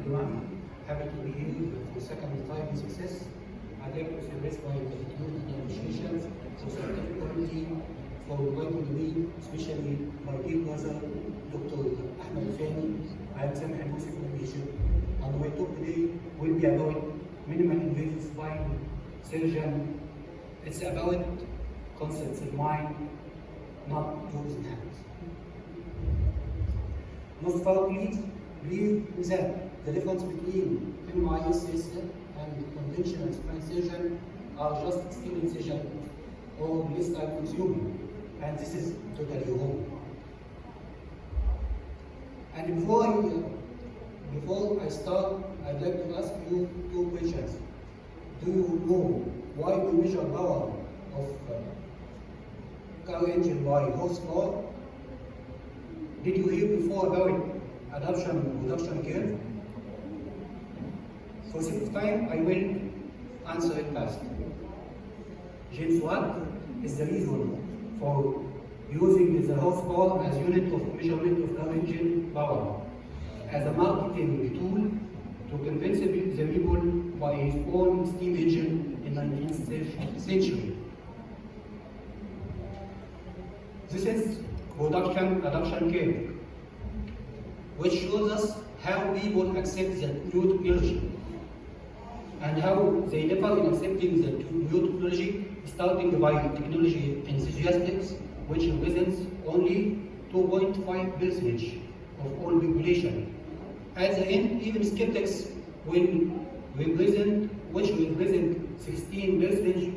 everyone. Happy to be here for the second time in success. I'd like to express my gratitude and appreciation for the community for welcoming me, especially my dear brother, Dr. Ahmed Fani. I am Samih Invasive from Egypt, and my talk today will be about minimal invasive spine surgeon. It's about concepts in mind, not tools in hands. Most of our colleagues believe that the difference between MISS and conventional spine surgeon are just extreme incision or less time consuming, and this is totally wrong. And before I start, I'd like to ask you two questions. Do you know why we measure power of car engine by horsepower? Did you hear before about adoption reduction curve? For sake of time, I will answer it fast. James Watt is the reason for using the horsepower as unit of measurement of car engine power as a marketing tool to convince the people by his own steam engine in the 19th century. This is production adoption curve, which shows us how people accept the new technology and how they differ in accepting the new technology, starting by technology enthusiasts, which represents only 2.5% of all population. At the end, even skeptics will represent 16%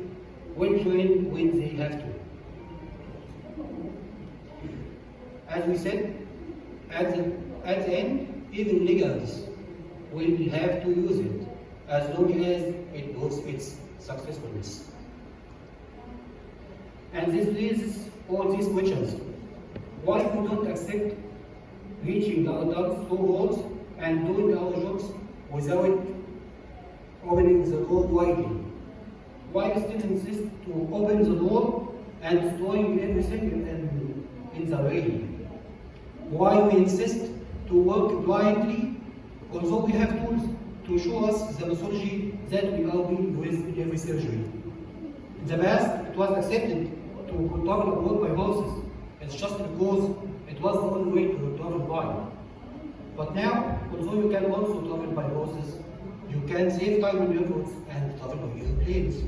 will join when they have to. As we said, at the end, even legals will have to use it as long as it proves its successfulness. And this raises all these questions. Why we don't accept reaching the adults through walls and doing our jobs without opening the door widely? Why we still insist to open the door and throwing everything in the way? Why we insist to work blindly, although we have tools to show us the pathology that we are dealing with in every surgery? In the past, it was accepted to travel abroad by horses. It's just because it was the only way to travel by. But now, although you can also travel by horses, you can save time and efforts and travel by airplanes.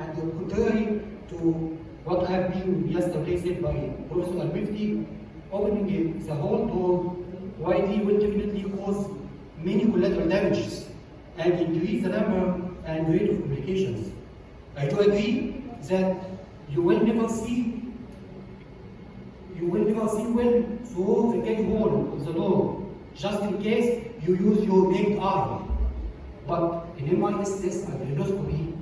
And contrary to what have been yesterday said by Professor Al-Mifti, opening the whole door widely will definitely cause many collateral damages and increase the number and rate of complications. I do agree that you will never see well through the keyhole of the door, just in case you use your naked eye. But in MISS and endoscopy,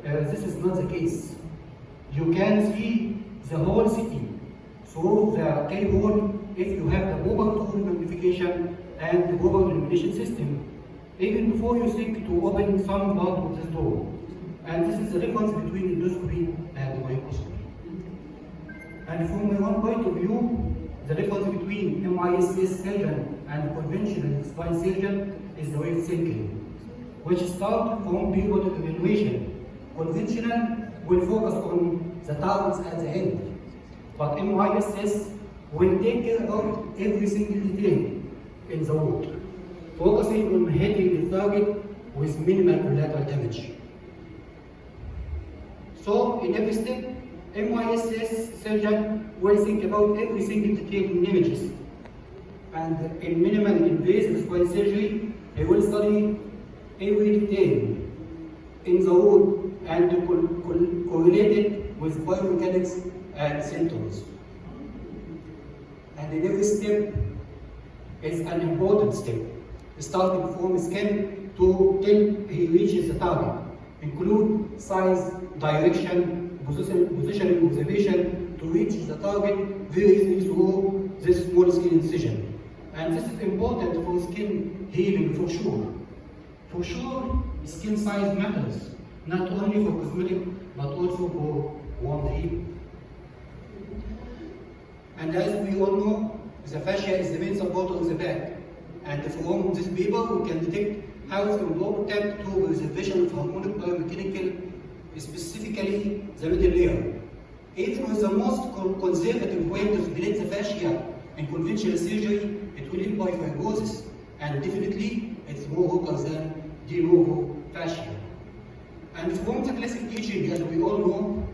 this is not the case. You can see the whole city through the keyhole if you have the proper tool magnification and the proper illumination system, even before you think to open some part of this door. And this is the difference between endoscopy and microscopy. And from my own point of view, the difference between MISS surgeon and conventional spine surgeon is the way of thinking, which starts from periodic evaluation. Conventional will focus on the targets at the end, but MISS will take care of every single detail in the work, focusing on hitting the target with minimal collateral damage. So, in every step, MISS surgeon will think about every single detail in images. And in minimal invasive spine surgery, he will study every detail in the wound and correlate it with biomechanics and symptoms. And in every step is an important step, starting from skin to till he reaches the target. Include size, direction, positioning observation to reach the target very easily through this small skin incision. And this is important for skin healing for sure. For sure, skin size matters, not only for cosmetic, but also for wound healing. And as we all know, the fascia is the main support of the back. And from this paper, we can detect how it's important to preservation of harmonic biomechanical, specifically the middle layer. Even with the most conservative way to delete the fascia in conventional surgery, it will end by fibrosis, and definitely it's more weaker than de novo fascia. And from the classic teaching, as we all know,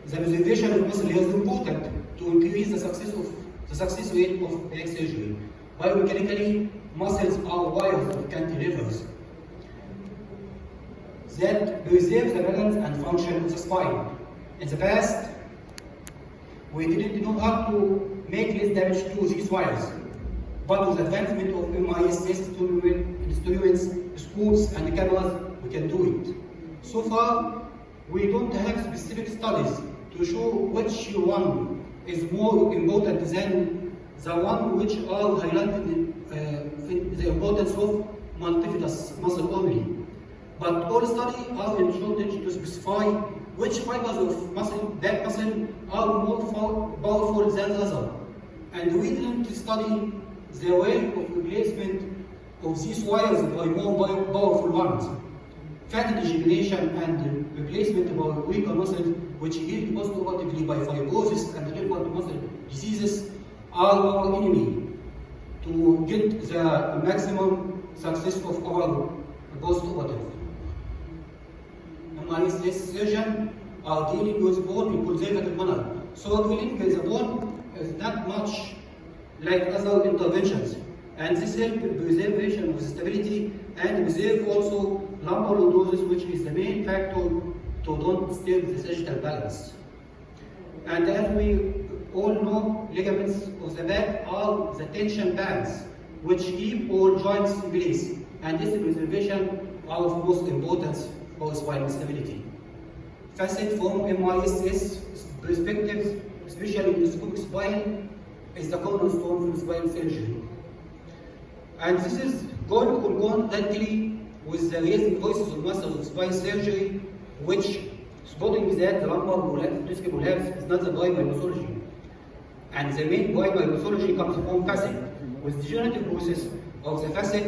the preservation of muscle is important to increase the success rate of back surgery. Biomechanically, muscles are wires of cantilevers that preserve the balance and function of the spine. In the past, we didn't know how to make less damage to these wires, but with the advancement of MIS instruments, scopes, and cameras, we can do it. So far, we don't have specific studies to show which one is more important than the one which are highlighted in the importance of multifidus muscle only. But all studies are in shortage to specify which fibers of muscle, back muscle, are more powerful than the other. And we didn't study the way of replacement of these wires by more powerful ones. Fatty degeneration and replacement by weaker muscles, which heal post-operatively by fibrosis and relevant muscle diseases, are our enemy to get the maximum success of our post-operative. MIS surgeons are dealing with bone in conservative manner. So drilling the bone is not much like other interventions. And this helps preservation of stability and preserve also lumbar lordosis, which is the main factor to don't disturb the sagittal balance. And as we all know, ligaments of the back are the tension bands which keep all joints in place. And this preservation are of most importance for spinal stability. Facet from MIS perspective, especially in scopic spine, is the cornerstone for spine surgery. And this is going concurrently with the raising voices of muscles of spine surgery, which spotting that the lumbar disc prolapse is not the driver pathology. And the main driver pathology comes from facet, with degenerative process of the facet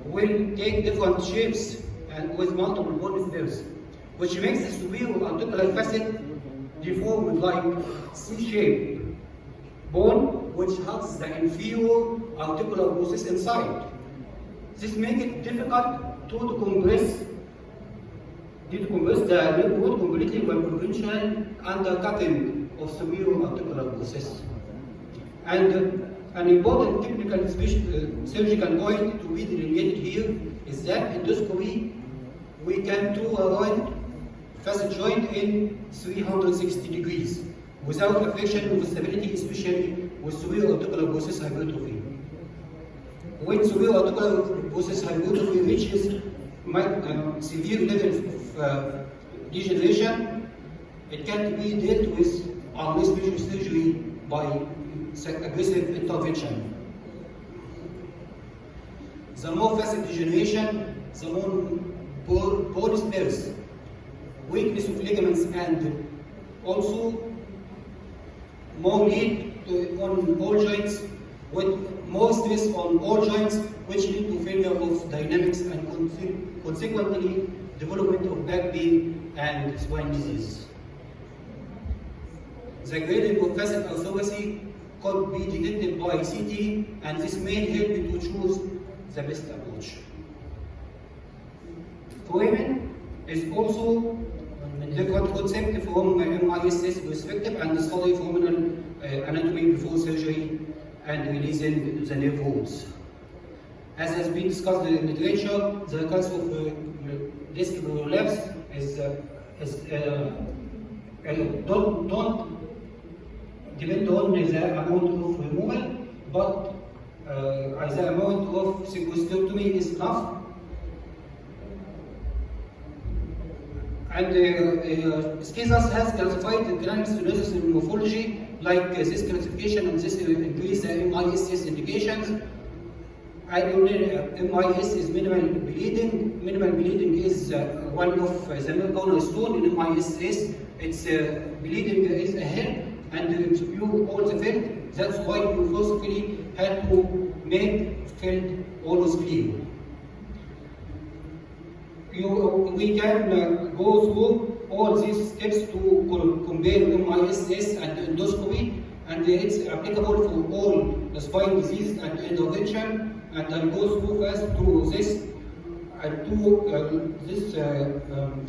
will take different shapes and with multiple bone spurs, which makes the superior articular facet deformed like C-shaped bone, which hugs the inferior articular process inside. This makes it difficult to decompress the leg bone completely by conventional undercutting of superior articular process. And an important technical surgical point to be delineated here is that endoscopy, we can do a right facet joint in 360 degrees without affection of stability, especially with superior articular process hypertrophy. When superior articular process hypertrophy reaches severe levels of degeneration, it can be dealt with unless major surgery by aggressive intervention. The more facet degeneration, the more bone spurs, weakness of ligaments, and also more need on all joints, with more stress on all joints, which lead to failure of dynamics and consequently development of back pain and spine disease. The gradient of facet orthopathy could be detected by CT, and this may help you to choose the best approach. Foramen is also a different concept from MIS perspective and study foraminal anatomy before surgery and releasing the nerve roots. As has been discussed in the literature, the cause of disc prolapse is don't depend on the amount of removal, but the amount of sequestrectomy is enough. And Skizas has classified the granule stenosis in morphology, like this classification, and this increase the MIS indications. MIS is minimal bleeding. Minimal bleeding is one of the cornerstone in MIS. Its bleeding is ahead and it's pure all the field. That's why you forcefully had to make field all was clear. We can go through all these steps to compare MISS and endoscopy, and it's applicable for all the spine disease and intervention. And I'll go through first to this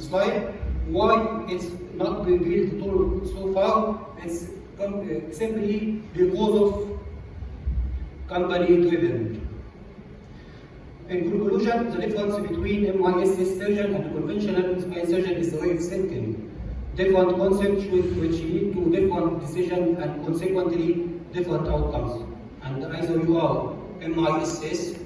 slide. Why it's not been built at all so far? It's simply because of company driven. In conclusion, the difference between MISS surgeon and conventional spine surgeon is the way of thinking. Different concepts which lead to different decisions and consequently different outcomes. And either you are MISS